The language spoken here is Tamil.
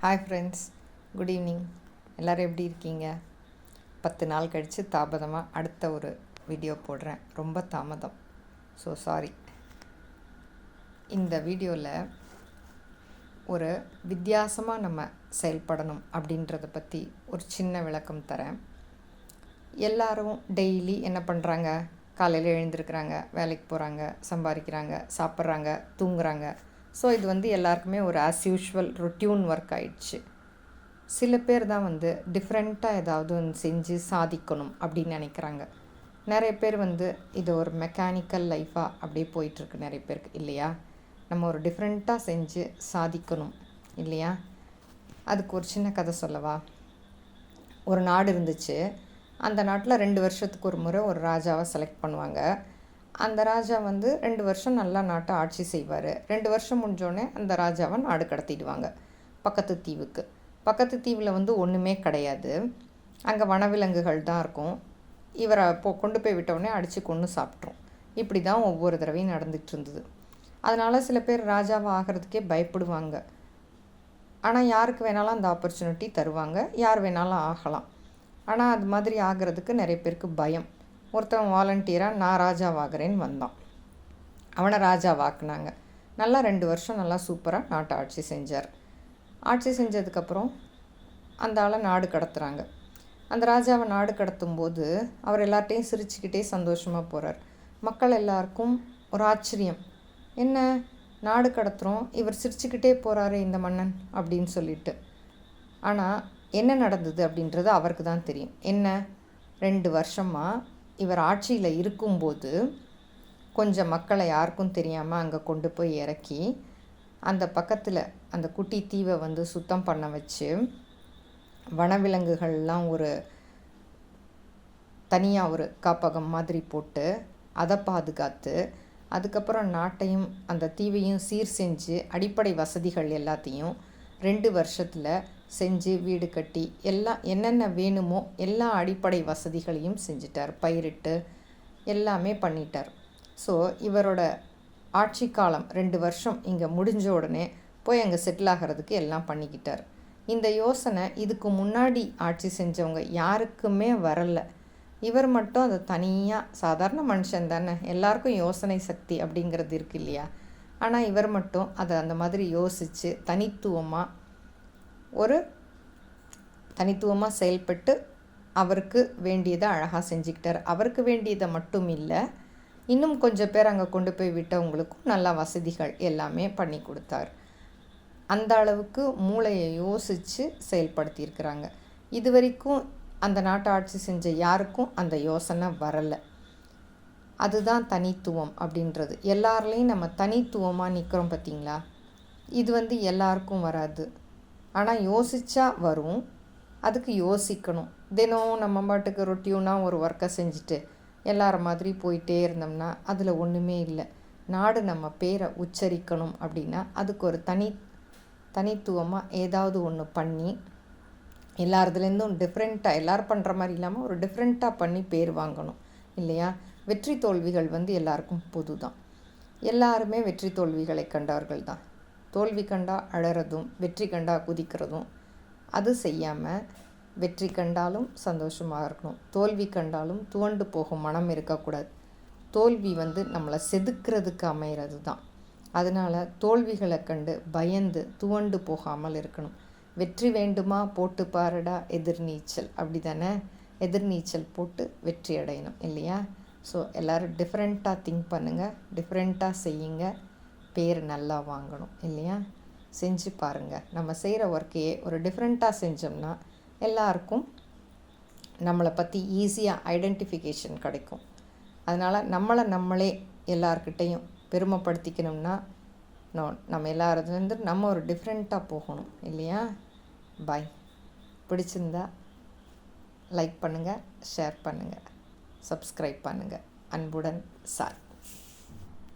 Hi friends, good evening. எல்லோரும் எப்படி இருக்கீங்க? 10 நாள் கழித்து தாமதமாக அடுத்த ஒரு வீடியோ போடுறேன். ரொம்ப தாமதம், ஸோ சாரி. இந்த வீடியோவில் ஒரு வித்தியாசமாக நம்ம செயல்படணும் அப்படின்றத பற்றி ஒரு சின்ன விளக்கம் தரேன். எல்லாரும் டெய்லி என்ன பண்ணுறாங்க? காலையில் எழுந்திருக்கிறாங்க, வேலைக்கு போகிறாங்க, சம்பாதிக்கிறாங்க, சாப்பிட்றாங்க, தூங்குறாங்க. ஸோ இது எல்லாருக்குமே ஒரு ஆஸ் யூஷுவல் ரொட்டீன் ஒர்க் ஆயிடுச்சு. சில பேர் தான் டிஃப்ரெண்ட்டாக ஏதாவது ஒன்று செஞ்சு சாதிக்கணும் அப்படின்னு நினைக்கிறாங்க. நிறைய பேர் இது ஒரு மெக்கானிக்கல் லைஃபாக அப்படியே போயிட்டுருக்கு நிறைய பேருக்கு, இல்லையா? நம்ம ஒரு டிஃப்ரெண்ட்டாக செஞ்சு சாதிக்கணும், இல்லையா? அதுக்கு ஒரு சின்ன கதை சொல்லவா? ஒரு நாடு இருந்துச்சு. அந்த நாட்டில் 2 வருஷத்துக்கு ஒரு முறை ஒரு ராஜாவை செலக்ட் பண்ணுவாங்க. அந்த ராஜா 2 வருஷம் நல்லா நாட்டை ஆட்சி செய்வார். 2 வருஷம் முடிஞ்சோடனே அந்த ராஜாவை நாடு கடத்திடுவாங்க பக்கத்து தீவுக்கு. பக்கத்து தீவில் ஒன்றுமே கிடையாது. அங்கே வனவிலங்குகள் தான் இருக்கும். இவரை கொண்டு போய் விட்டவுடனே அடித்து கொன்று சாப்பிட்ரும். இப்படி தான் ஒவ்வொரு தடவையும் நடந்துகிட்டு இருந்தது. அதனால் சில பேர் ராஜாவை ஆகிறதுக்கே பயப்படுவாங்க. ஆனால் யாருக்கு வேணாலும் அந்த ஆப்பர்ச்சுனிட்டி தருவாங்க, யார் வேணாலும் ஆகலாம். ஆனால் அது மாதிரி ஆகிறதுக்கு நிறைய பேருக்கு பயம். ஒருத்தன் வாலண்டியராக நான் ராஜாவாகிறேன்னு வந்தான். அவனை ராஜாவாக்குனாங்க. நல்லா 2 வருஷம் நல்லா சூப்பராக நாட்டை ஆட்சி செஞ்சார். ஆட்சி செஞ்சதுக்கப்புறம் அந்த ஆளை நாடு கடத்துகிறாங்க. அந்த ராஜாவை நாடு கடத்தும்போது அவர் எல்லார்ட்டையும் சிரிச்சுக்கிட்டே சந்தோஷமாக போகிறார். மக்கள் எல்லாருக்கும் ஒரு ஆச்சரியம், என்ன நாடு கடத்துகிறோம், இவர் சிரிச்சுக்கிட்டே போகிறாரு இந்த மன்னன் அப்படின்னு சொல்லிட்டு. ஆனால் என்ன நடந்தது அப்படின்றது அவருக்கு தான் தெரியும். என்ன, 2 வருஷமாக இவர் ஆட்சியில் இருக்கும்போது கொஞ்சம் மக்களை யாருக்கும் தெரியாமல் அங்கே கொண்டு போய் இறக்கி அந்த பக்கத்தில் அந்த குட்டி தீவை சுத்தம் பண்ண வச்சு வனவிலங்குகள்லாம் ஒரு தனியாக ஒரு காப்பகம் மாதிரி போட்டு அதை பாதுகாத்து, அதுக்கப்புறம் நாட்டையும் அந்த தீவையும் சீர் செஞ்சு அடிப்படை வசதிகள் எல்லாத்தையும் 2 வருஷத்தில் செஞ்சு வீடு கட்டி எல்லாம் என்னென்ன வேணுமோ எல்லா அடிப்படை வசதிகளையும் செஞ்சிட்டார். பயிரிட்டு எல்லாமே பண்ணிட்டார். ஸோ இவரோட ஆட்சி காலம் 2 வருஷம் இங்கே முடிஞ்ச உடனே போய் அங்கே செட்டில் ஆகிறதுக்கு எல்லாம் பண்ணிக்கிட்டார். இந்த யோசனை இதுக்கு முன்னாடி ஆட்சி செஞ்சவங்க யாருக்குமே வரலை. இவர் மட்டும் அதை தனியாக, சாதாரண மனுஷன் தானே, எல்லாருக்கும் யோசனை சக்தி அப்படிங்கிறது இருக்குது இல்லையா? ஆனால் இவர் மட்டும் அதை அந்த மாதிரி யோசித்து தனித்துவமாக செயல்பட்டு அவருக்கு வேண்டியதை அழகாக செஞ்சுக்கிட்டார். அவருக்கு வேண்டியதை மட்டும் இல்லை, இன்னும் கொஞ்சம் பேர் அங்கே கொண்டு போய் விட்டவங்களுக்கும் நல்லா வசதிகள் எல்லாமே பண்ணி கொடுத்தார். அந்த அளவுக்கு மூளையை யோசித்து செயல்படுத்தியிருக்கிறாங்க. இது வரைக்கும் அந்த நாட்டை ஆட்சி செஞ்ச யாருக்கும் அந்த யோசனை வரலை. அதுதான் தனித்துவம் அப்படின்றது. எல்லாருலேயும் நம்ம தனித்துவமாக நிற்கிறோம் பார்த்திங்களா? இது எல்லாருக்கும் வராது. ஆனால் யோசித்தா வரும். அதுக்கு யோசிக்கணும். தினம் நம்ம பாட்டுக்கு ரொட்டீனாக ஒரு ஒர்க்கை செஞ்சுட்டு எல்லார மாதிரி போயிட்டே இருந்தோம்னா அதில் ஒன்றுமே இல்லை. நாடு நம்ம பேரை உச்சரிக்கணும் அப்படின்னா அதுக்கு ஒரு தனித்துவமாக ஏதாவது ஒன்று பண்ணி எல்லாருதுலேருந்தும் டிஃப்ரெண்ட்டாக, எல்லோரும் பண்ணுற மாதிரி இல்லாமல் ஒரு டிஃப்ரெண்ட்டாக பண்ணி பேர் வாங்கணும், இல்லையா? வெற்றி தோல்விகள் எல்லாருக்கும் பொது தான். எல்லாருமே வெற்றி தோல்விகளை கண்டவர்கள் தான். தோல்வி கண்டா அழறதும் வெற்றி கண்டா குதிக்கிறதும் அது செய்யாமல் வெற்றி கண்டாலும் சந்தோஷமாக இருக்கணும், தோல்வி கண்டாலும் துவண்டு போகும் மனம் இருக்கக்கூடாது. தோல்வி நம்மளை செதுக்கிறதுக்கு அமைகிறது தான். அதனால் தோல்விகளை கண்டு பயந்து துவண்டு போகாமல் இருக்கணும். வெற்றி வேண்டுமா, போட்டு பாருடா எதிர்நீச்சல், அப்படி தானே? எதிர்நீச்சல் போட்டு வெற்றி அடையணும், இல்லையா? ஸோ எல்லோரும் டிஃப்ரெண்ட்டாக திங்க் பண்ணுங்கள், டிஃப்ரெண்ட்டாக செய்யுங்க, பேர் நல்லா வாங்கணும், இல்லையா? செஞ்சு பாருங்கள். நம்ம செய்கிற ஒர்க்கையே ஒரு டிஃப்ரெண்ட்டாக செஞ்சோம்னா எல்லாருக்கும் நம்மளை பற்றி ஈஸியாக ஐடென்டிஃபிகேஷன் கிடைக்கும். அதனால் நம்மளே எல்லார்கிட்டையும் பெருமைப்படுத்திக்கணும்னா நம்ம எல்லாருலேருந்து நம்ம ஒரு டிஃப்ரெண்ட்டாக போகணும், இல்லையா? பாய். பிடிச்சிருந்தா லைக் பண்ணுங்கள், ஷேர் பண்ணுங்கள், சப்ஸ்கிரைப் பண்ணுங்கள். அன்புடன் சார்.